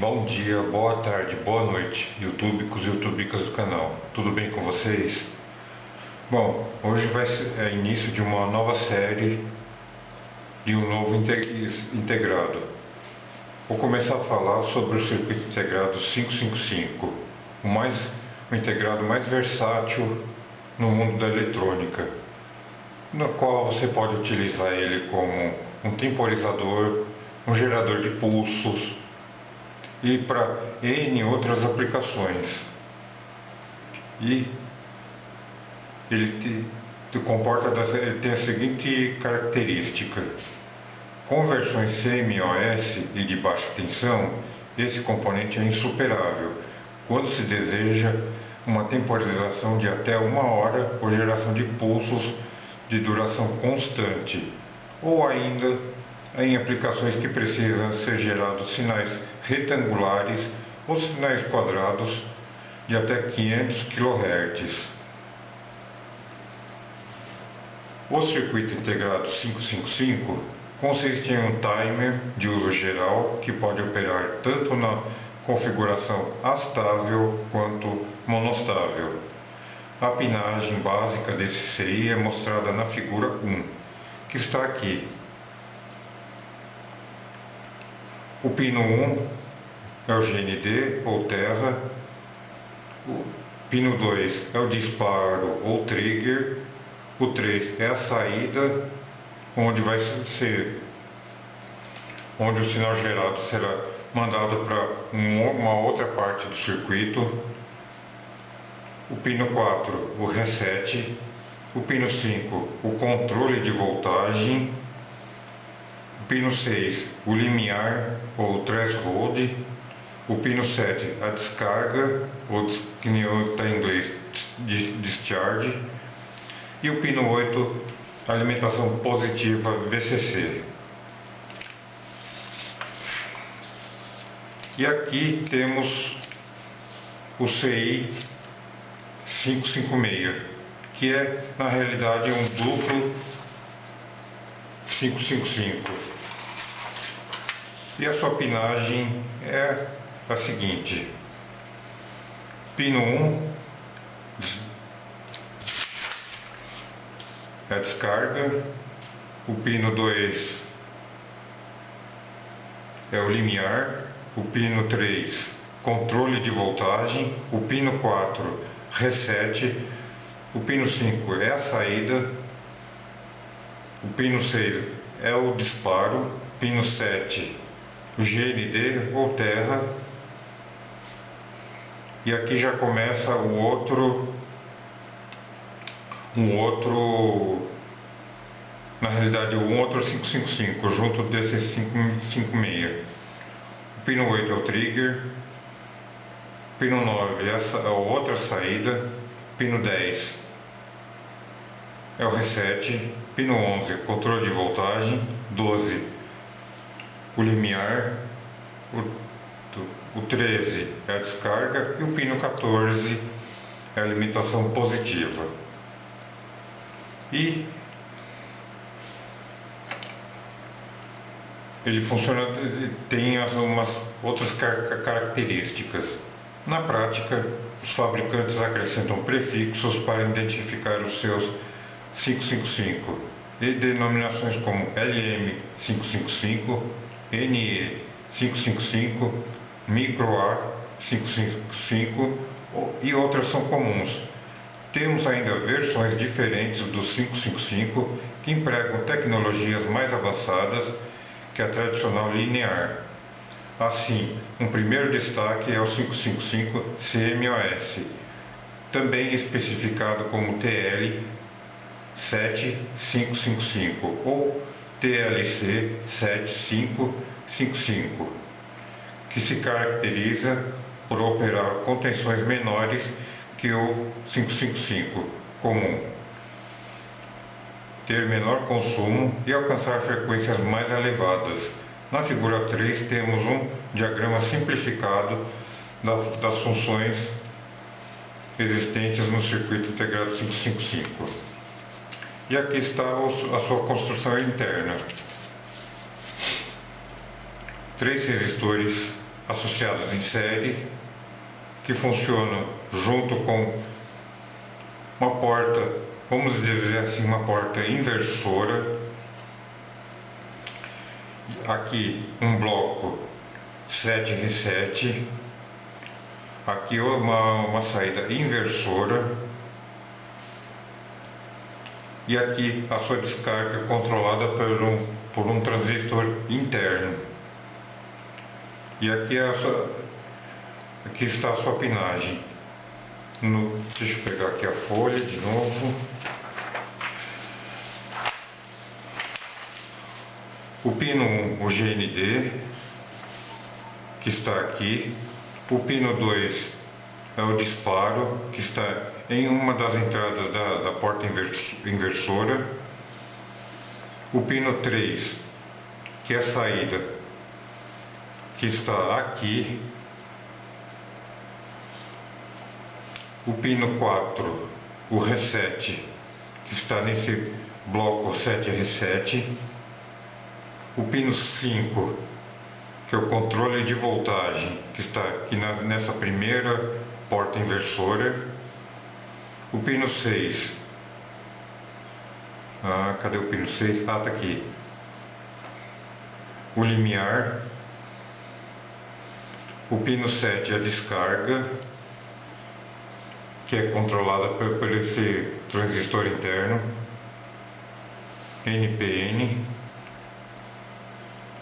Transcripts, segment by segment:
Bom dia, boa tarde, boa noite, YouTubicos e YouTubicas do canal. Tudo bem com vocês? Bom, hoje vai ser início de uma nova série de um novo integrado. Vou começar a falar sobre o circuito integrado 555, o integrado mais versátil no mundo da eletrônica, no qual você pode utilizar ele como um temporizador, um gerador de pulsos e para N outras aplicações. E ele tem a seguinte característica: com versões CMOS e de baixa tensão, esse componente é insuperável quando se deseja uma temporização de até 1 hora ou geração de pulsos de duração constante, ou ainda em aplicações que precisam ser gerados sinais retangulares ou sinais quadrados de até 500 kHz. O circuito integrado 555 consiste em um timer de uso geral que pode operar tanto na configuração astável quanto monostável. A pinagem básica desse CI é mostrada na figura 1, que está aqui. O pino 1 é o GND ou terra, o pino 2 é o disparo ou trigger, o 3 é a saída, onde o sinal gerado será mandado para uma outra parte do circuito, o pino 4 o reset, o pino 5 o controle de voltagem, o pino 6 o limiar ou threshold, o pino 7 a descarga, ou que está em inglês discharge, e o pino 8 a alimentação positiva VCC. E aqui temos o CI 556, que é na realidade um duplo 555. E a sua pinagem é a seguinte: pino 1 é a descarga, o pino 2 é o limiar, o pino 3 controle de voltagem, o pino 4 reset, o pino 5 é a saída, o pino 6 é o disparo, pino 7 o GND ou terra, e aqui já começa um outro, na realidade um outro 555 junto desse 556. O pino 8 é o trigger, pino 9 essa é a outra saída, pino 10 é o reset, pino 11 controle de voltagem, 12 o limiar, o 13 é a descarga e o pino 14 é a alimentação positiva. E ele funciona, tem algumas outras características. Na prática, os fabricantes acrescentam prefixos para identificar os seus 555 e denominações como LM555, NE555, Micro A555 e outras são comuns. Temos ainda versões diferentes do 555 que empregam tecnologias mais avançadas que a tradicional linear. Assim, um primeiro destaque é o 555 CMOS, também especificado como TL7555 ou TLC 7555, que se caracteriza por operar com tensões menores que o 555 comum, ter menor consumo e alcançar frequências mais elevadas. Na figura 3 temos um diagrama simplificado das funções existentes no circuito integrado 555. E aqui está a sua construção interna: 3 resistores associados em série, que funcionam junto com uma porta, vamos dizer assim, uma porta inversora. Aqui um bloco 7 reset, aqui uma saída inversora e aqui a sua descarga controlada por um transistor interno. E aqui, aqui está a sua pinagem. Deixa eu pegar aqui a folha de novo. O pino 1, o GND, que está aqui. O pino 2 é o disparo, que está em uma das entradas da porta inversora. O pino 3, que é a saída, que está aqui. O pino 4, o reset, que está nesse bloco 7 reset. O pino 5, que é o controle de voltagem, que está aqui nessa primeira porta inversora. O pino 6, cadê o pino 6? Está aqui. O limiar. O pino 7 é a descarga, que é controlada por esse transistor interno, NPN.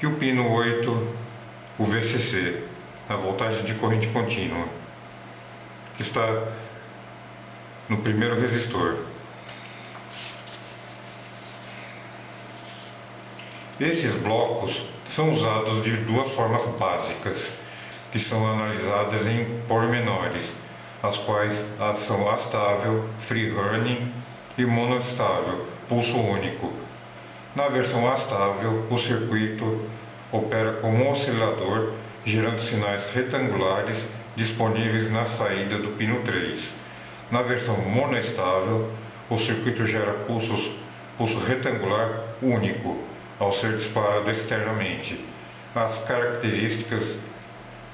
E o pino 8, o VCC, a voltagem de corrente contínua, que está no primeiro resistor. Esses blocos são usados de duas formas básicas, que são analisadas em pormenores, as quais são astável, free running e monoestável, pulso único. Na versão astável, o circuito opera como um oscilador, gerando sinais retangulares disponíveis na saída do pino 3. Na versão monoestável, o circuito gera pulso retangular único ao ser disparado externamente. As características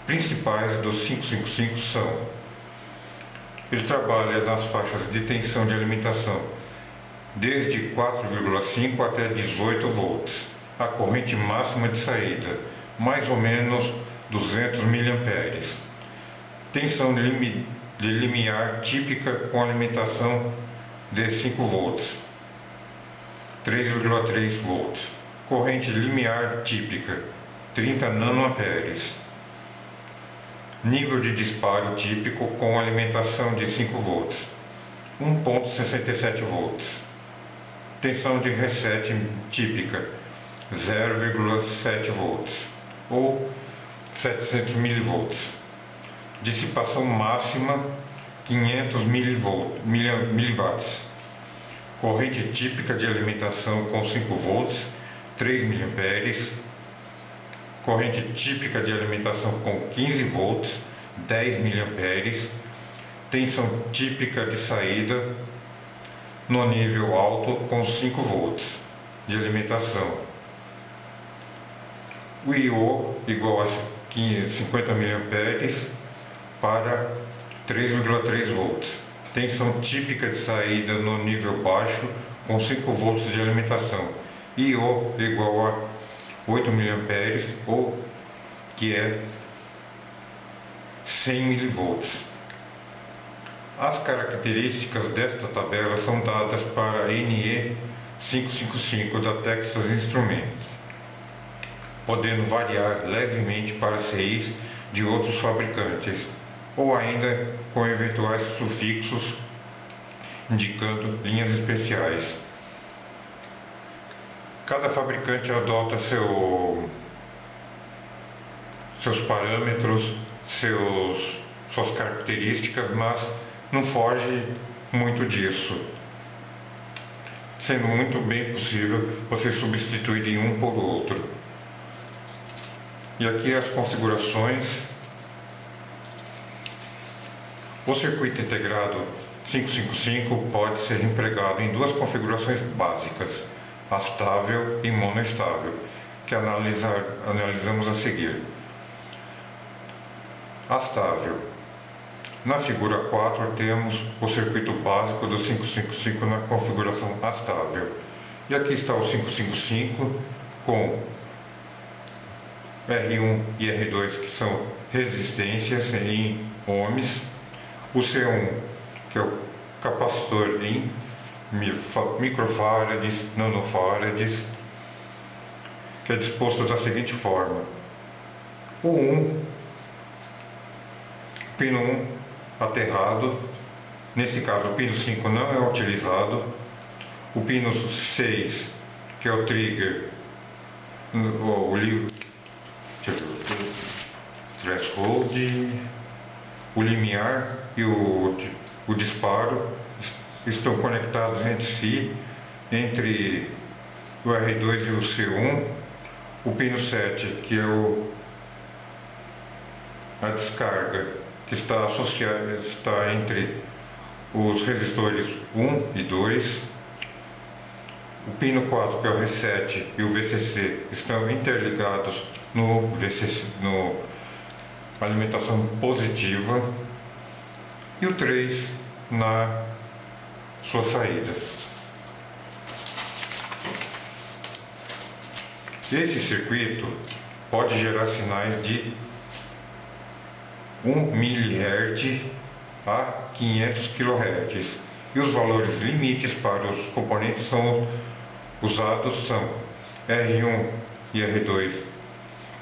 principais do 555 são: ele trabalha nas faixas de tensão de alimentação desde 4,5 até 18 volts. A corrente máxima de saída, mais ou menos 200 mA. Tensão de limiar típica com alimentação de 5 volts, 3,3 volts. Corrente limiar típica, 30 nanoamperes. Nível de disparo típico com alimentação de 5 volts, 1,67 volts. Tensão de reset típica, 0,7 volts ou 700 mV. Dissipação máxima, 500 mW. Corrente típica de alimentação com 5 volts, 3 mA. Corrente típica de alimentação com 15 volts, 10 mA. Tensão típica de saída no nível alto com 5 volts de alimentação. O I/O igual a 50 mA para 3,3 volts. Tensão típica de saída no nível baixo com 5 volts de alimentação. I/O igual a 8 mA ou que é 100 mV. As características desta tabela são dadas para NE555 da Texas Instruments, podendo variar levemente para CIs de outros fabricantes, ou ainda com eventuais sufixos indicando linhas especiais. Cada fabricante adota seus parâmetros, suas características, mas não foge muito disso, sendo muito bem possível você substituir em um por outro. E aqui as configurações. O circuito integrado 555 pode ser empregado em duas configurações básicas, astável e monoestável, que analisamos a seguir. astável. Na figura 4 temos o circuito básico do 555 na configuração astável. E aqui está o 555 com R1 e R2, que são resistências em ohms, o C1, que é o capacitor em microfarads, nanofarads, que é disposto da seguinte forma: o 1, pino 1 aterrado, nesse caso o pino 5 não é utilizado, o pino 6, que é o trigger, o threshold, o limiar e o disparo estão conectados entre si, entre o R2 e o C1, o pino 7, que é a descarga, que está associada, está entre os resistores 1 e 2, o pino 4, que é o reset, e o VCC estão interligados no VCC, no alimentação positiva, e o 3 na sua saída. Esse circuito pode gerar sinais de 1 mHz a 500 kHz, e os valores limites para os componentes usados são R1 e R2,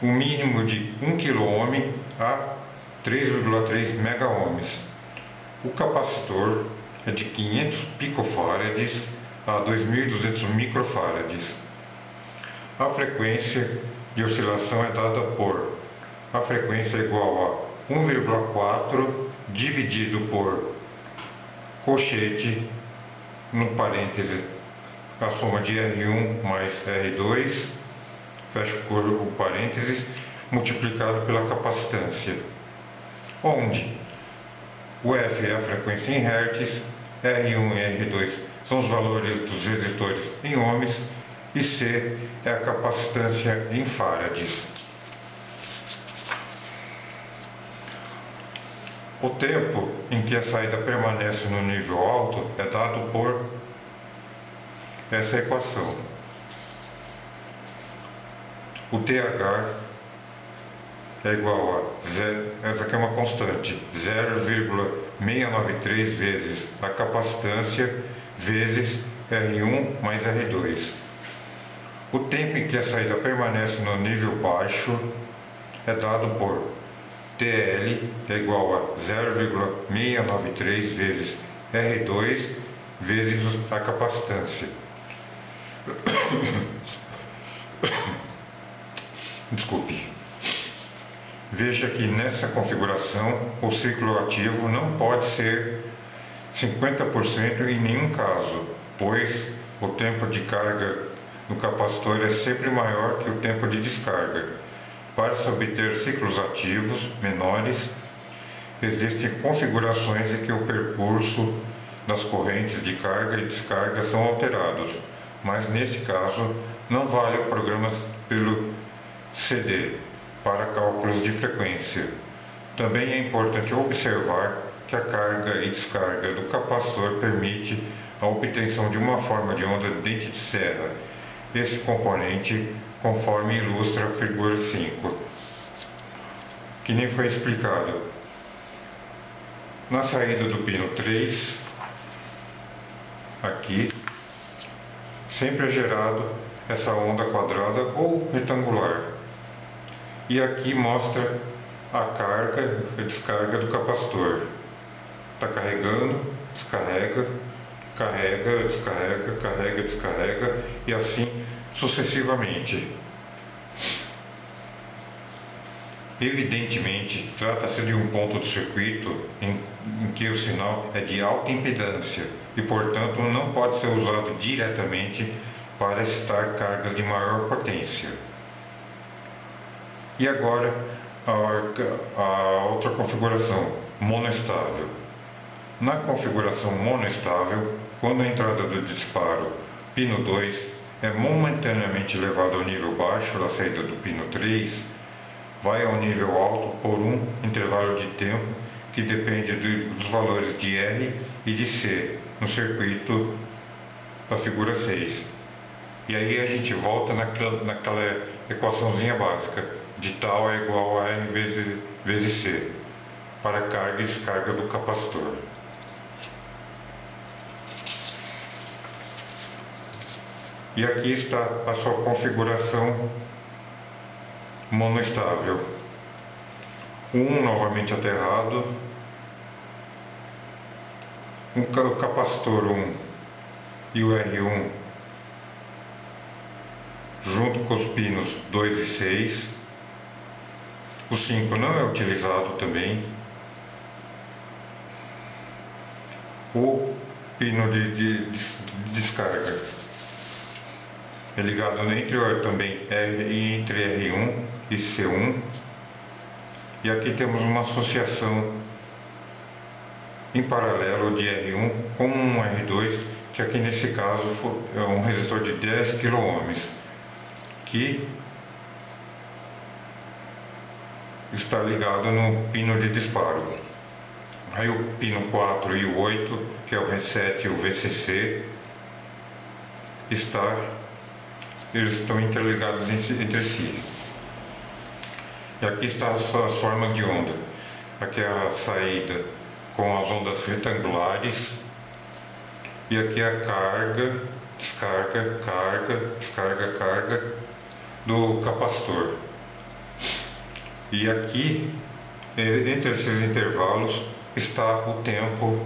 um mínimo de 1 kΩ a 3,3 MΩ. O capacitor é de 500 picofarads a 2.200 microfarads. A frequência de oscilação é dada por a frequência igual a 1,4 dividido por colchete, no parêntese, a soma de R1 mais R2, fecha o parênteses, multiplicado pela capacitância, onde o F é a frequência em Hz, R1 e R2 são os valores dos resistores em ohms, e C é a capacitância em farads. O tempo em que a saída permanece no nível alto é dado por essa equação. O TH é igual a essa aqui é uma constante, 0,693 vezes a capacitância vezes R1 mais R2. O tempo em que a saída permanece no nível baixo é dado por TL é igual a 0,693 vezes R2 vezes a capacitância. Desculpe. Veja que nessa configuração o ciclo ativo não pode ser 50% em nenhum caso, pois o tempo de carga no capacitor é sempre maior que o tempo de descarga. Para se obter ciclos ativos menores, existem configurações em que o percurso das correntes de carga e descarga são alterados, mas nesse caso não vale o programa pelo CD para cálculos de frequência. Também é importante observar que a carga e descarga do capacitor permite a obtenção de uma forma de onda de dente de serra. Esse componente, conforme ilustra a figura 5, que nem foi explicado. Na saída do pino 3, aqui, sempre é gerado essa onda quadrada ou retangular. E aqui mostra a carga e descarga do capacitor. Está carregando, descarrega, carrega, descarrega, carrega, descarrega e assim sucessivamente. Evidentemente, trata-se de um ponto do circuito em que o sinal é de alta impedância e, portanto, não pode ser usado diretamente para excitar cargas de maior potência. E agora a outra configuração, monoestável. Na configuração monoestável, quando a entrada do disparo pino 2 é momentaneamente elevada ao nível baixo da saída do pino 3, vai ao nível alto por um intervalo de tempo que depende dos valores de R e de C no circuito da figura 6. E aí a gente volta naquela equaçãozinha básica de tal é igual a R vezes C para a carga e descarga do capacitor. E aqui está a sua configuração monoestável. 1 novamente aterrado, o capacitor 1 e o R1 junto com os pinos 2 e 6. O 5 não é utilizado também. O pino de descarga é ligado também entre R1 e C1. E aqui temos uma associação em paralelo de R1 com um R2, que aqui nesse caso é um resistor de 10 kΩ, que está ligado no pino de disparo. Aí o pino 4 e o 8, que é o reset e o VCC, eles estão interligados entre si. E aqui está as formas de onda. Aqui é a saída com as ondas retangulares. E aqui é a carga, descarga, carga, descarga, carga do capacitor. E aqui, entre esses intervalos, está o tempo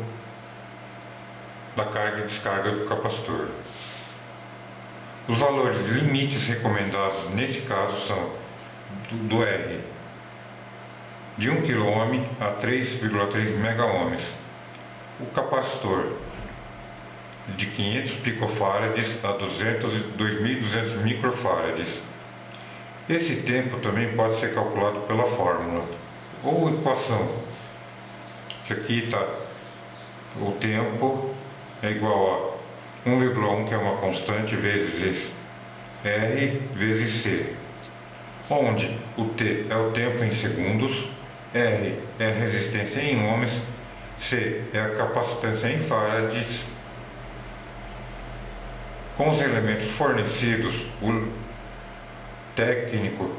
da carga e descarga do capacitor. Os valores limites recomendados nesse caso são do R de 1 kΩ a 3,3 MΩ. O capacitor de 500 picofarads a 2.200 microfarads. Esse tempo também pode ser calculado pela fórmula ou equação, que aqui está o tempo é igual a 1,1, que é uma constante, vezes R vezes C, onde o T é o tempo em segundos, R é a resistência em ohms, C é a capacitância em farads. Com os elementos fornecidos, o técnico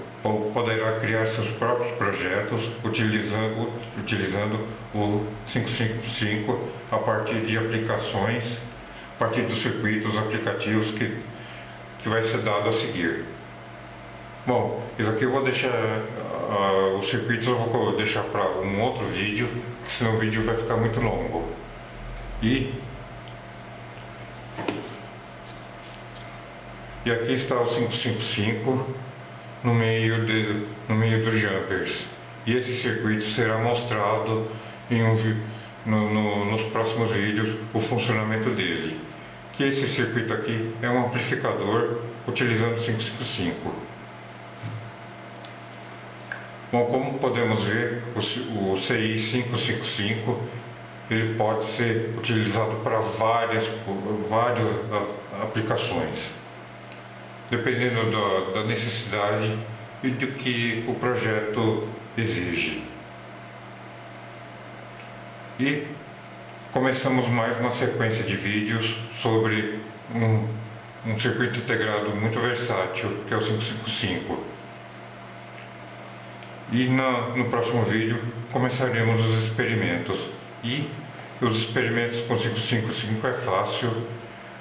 poderá criar seus próprios projetos utilizando o 555 a partir de aplicações, a partir dos circuitos aplicativos que vai ser dado a seguir. Bom, isso aqui eu vou deixar, os circuitos eu vou deixar para um outro vídeo, senão o vídeo vai ficar muito longo. E aqui está o 555 no meio dos jumpers. E esse circuito será mostrado nos próximos vídeos, o funcionamento dele. Que esse circuito aqui é um amplificador utilizando 555. Bom, como podemos ver, o CI 555 ele pode ser utilizado para várias aplicações, dependendo da necessidade e do que o projeto exige. E começamos mais uma sequência de vídeos sobre um circuito integrado muito versátil, que é o 555. E no próximo vídeo começaremos os experimentos. E os experimentos com 555 é fácil,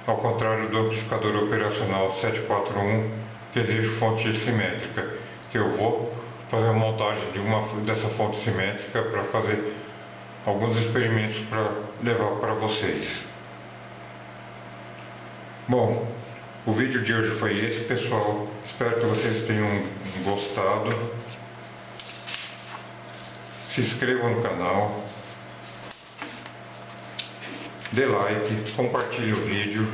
ao contrário do amplificador operacional 741, que exige fonte simétrica, que eu vou fazer a montagem dessa fonte simétrica para fazer alguns experimentos para levar para vocês. Bom, o vídeo de hoje foi esse, pessoal. Espero que vocês tenham gostado. Se inscrevam no canal, dê like, compartilhe o vídeo,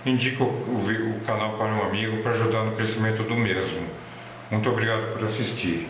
indique o canal para um amigo para ajudar no crescimento do mesmo. Muito obrigado por assistir.